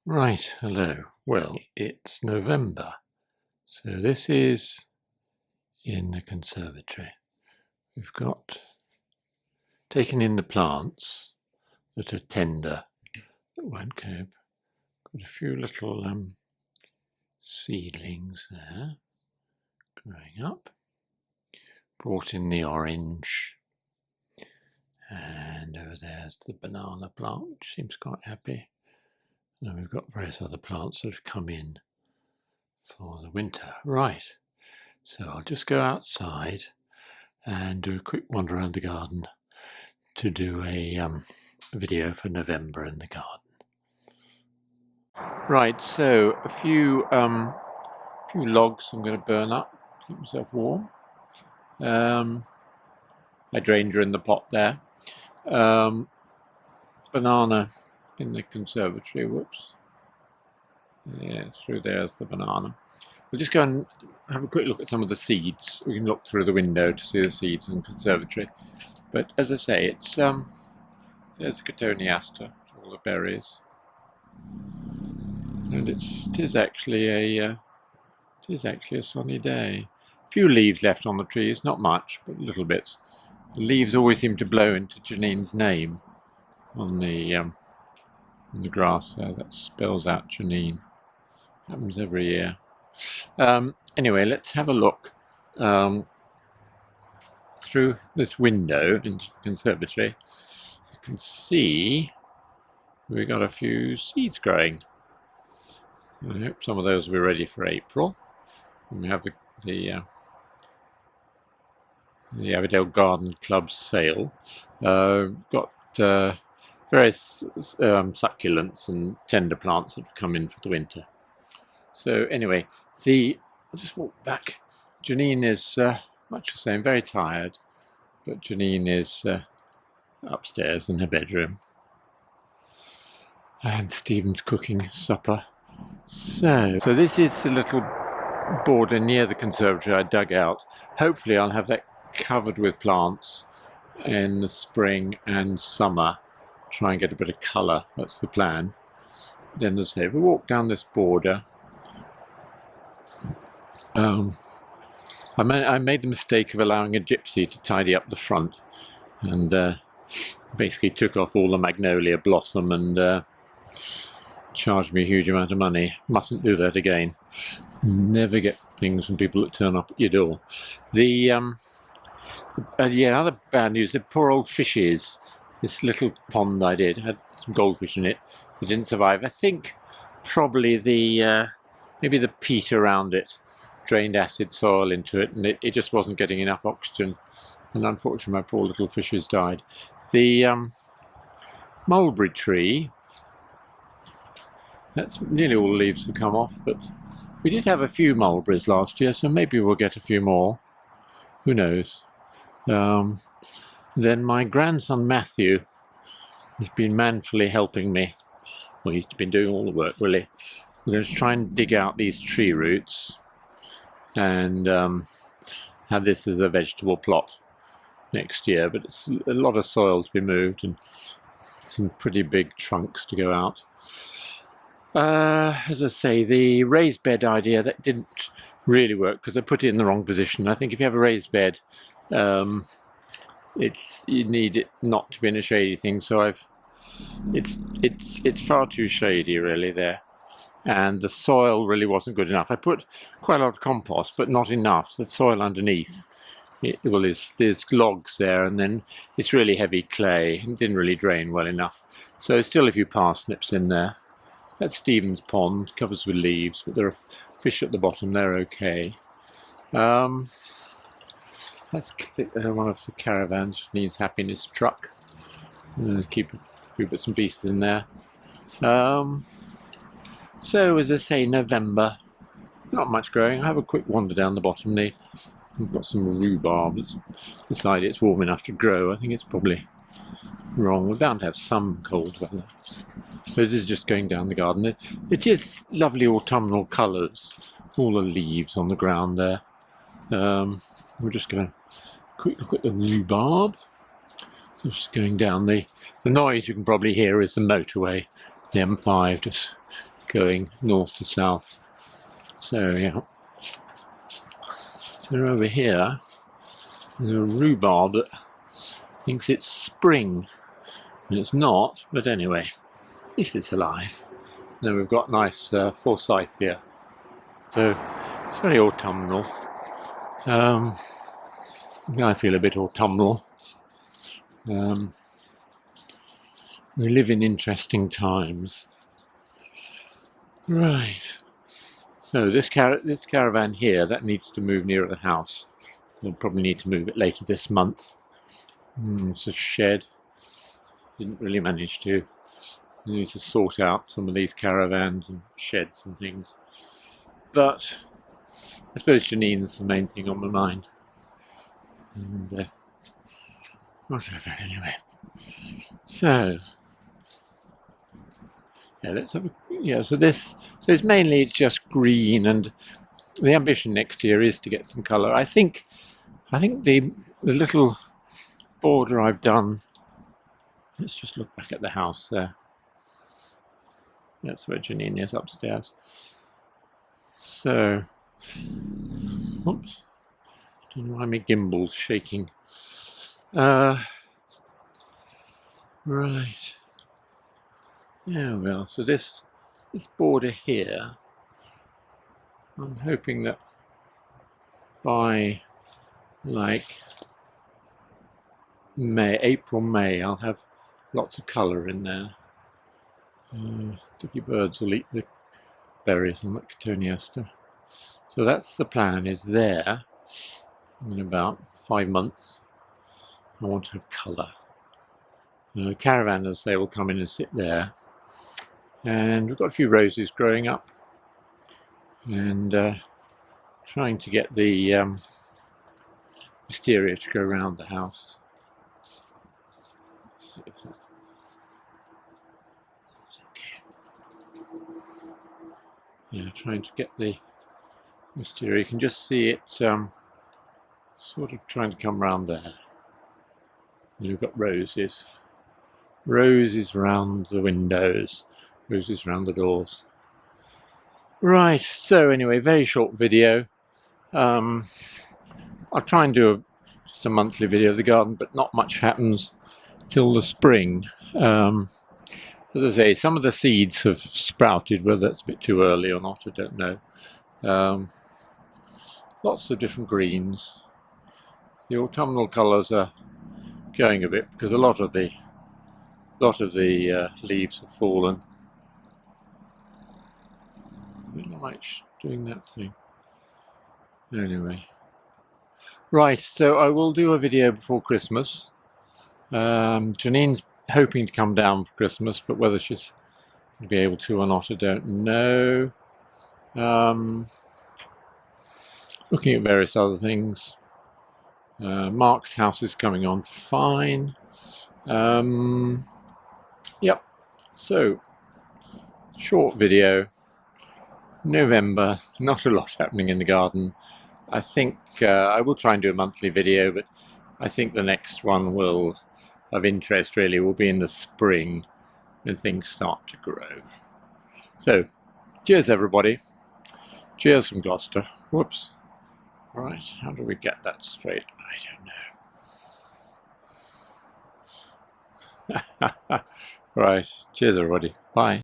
Right, hello. Well, it's November, so this is in the conservatory. We've got taken in the plants that are tender, that won't cope. Got a few little seedlings there growing up. Brought in the orange, and over there's the banana plant, which seems quite happy. And we've got various other plants that have come in for the winter. Right, so I'll just go outside and do a quick wander around the garden to do a video for November in the garden. Right, so a few logs I'm going to burn up to keep myself warm. Hydrangea in the pot there. Banana in the conservatory, whoops. Yeah, through there's the banana. We'll just go and have a quick look at some of the seeds. We can look through the window to see the seeds in the conservatory. But as I say, it's there's the Cotoneaster, all the berries. And it is actually a sunny day. A few leaves left on the trees, not much, but little bits. The leaves always seem to blow into Janine's name on the grass there. That spells out Janine. Happens every year. Anyway, let's have a look through this window into the conservatory. You can see we got a few seeds growing. I hope some of those will be ready for April. And we have the Avondale Garden Club sale. Got various succulents and tender plants that have come in for the winter. So anyway, I'll just walk back. Janine is much the same, very tired, but Janine is upstairs in her bedroom. And Stephen's cooking supper. So this is the little border near the conservatory I dug out. Hopefully I'll have that covered with plants in the spring and summer. Try and get a bit of colour, that's the plan. Then as I say, we walk down this border. I made the mistake of allowing a gypsy to tidy up the front and basically took off all the magnolia blossom and charged me a huge amount of money. Mustn't do that again. Never get things from people that turn up at your door. Other bad news, the poor old fishes. This little pond I did had some goldfish in it that didn't survive. I think probably maybe the peat around it drained acid soil into it, and it just wasn't getting enough oxygen, and unfortunately my poor little fishes died. The mulberry tree, that's nearly all the leaves have come off, but we did have a few mulberries last year, so maybe we'll get a few more. Who knows? Then my grandson Matthew has been manfully helping me. Well, he's been doing all the work, really. We're going to try and dig out these tree roots and have this as a vegetable plot next year, but it's a lot of soil to be moved and some pretty big trunks to go out. As I say, the raised bed idea, that didn't really work because I put it in the wrong position. I think if you have a raised bed, you need it not to be in a shady thing, so it's far too shady really there, and the soil really wasn't good enough. I put quite a lot of compost, but not enough. The soil underneath, there's logs there, and then it's really heavy clay. It didn't really drain well enough, so still a few parsnips in there. That's Stephen's pond, covers with leaves, but there are fish at the bottom. They're okay. That's one of the caravans, needs happiness truck. Keep a few bits and pieces in there. So as I say, November, not much growing. I have a quick wander down the bottom. We've got some rhubarb. It's decided it's warm enough to grow. I think it's probably wrong. We're bound to have some cold weather. So this is just going down the garden. It is lovely autumnal colours. All the leaves on the ground there. We're just going to quick look at the rhubarb. So just going down the noise you can probably hear is the motorway, the M5 just going north to south. So yeah. So over here there's a rhubarb that thinks it's spring, and it's not, but anyway, at least it's alive. Then we've got nice forsythia, so it's very autumnal. I feel a bit autumnal. We live in interesting times. Right. So this caravan here, that needs to move nearer the house. We'll probably need to move it later this month. It's a shed. Didn't really manage to. We need to sort out some of these caravans and sheds and things. But I suppose Janine's the main thing on my mind. And whatever, anyway. So yeah, let's have a, so it's mainly it's just green, and the ambition next year is to get some colour. I think the little border I've done, let's just look back at the house there. That's where Janine is, upstairs. So, oops, don't know why my gimbal's shaking. Right. Yeah, well, so this border here, I'm hoping that by like April, May, I'll have lots of colour in there. Dicky birds will eat the berries on the cotoneaster. So that's the plan, is there in about 5 months I want to have colour. Caravanners, they will come in and sit there, and we've got a few roses growing up, and trying to get the wisteria to go around the house. See if that... Yeah, trying to get the wisteria. You can just see it sort of trying to come round there. And you've got roses. Roses round the windows. Roses round the doors. Right, so anyway, very short video. I'll try and do just a monthly video of the garden, but not much happens till the spring. As I say, some of the seeds have sprouted, whether that's a bit too early or not, I don't know. Lots of different greens. The autumnal colours are going a bit because a lot of the leaves have fallen. I don't like doing that thing. Anyway. Right, so I will do a video before Christmas. Janine's hoping to come down for Christmas, but whether she's going to be able to or not, I don't know. Looking at various other things. Mark's house is coming on fine. Yep, so short video. November, not a lot happening in the garden. I think I will try and do a monthly video, but I think the next one will, of interest really, will be in the spring when things start to grow. So, cheers everybody. Cheers from Gloucester. Whoops. Right, how do we get that straight? I don't know. Right, cheers everybody. Bye.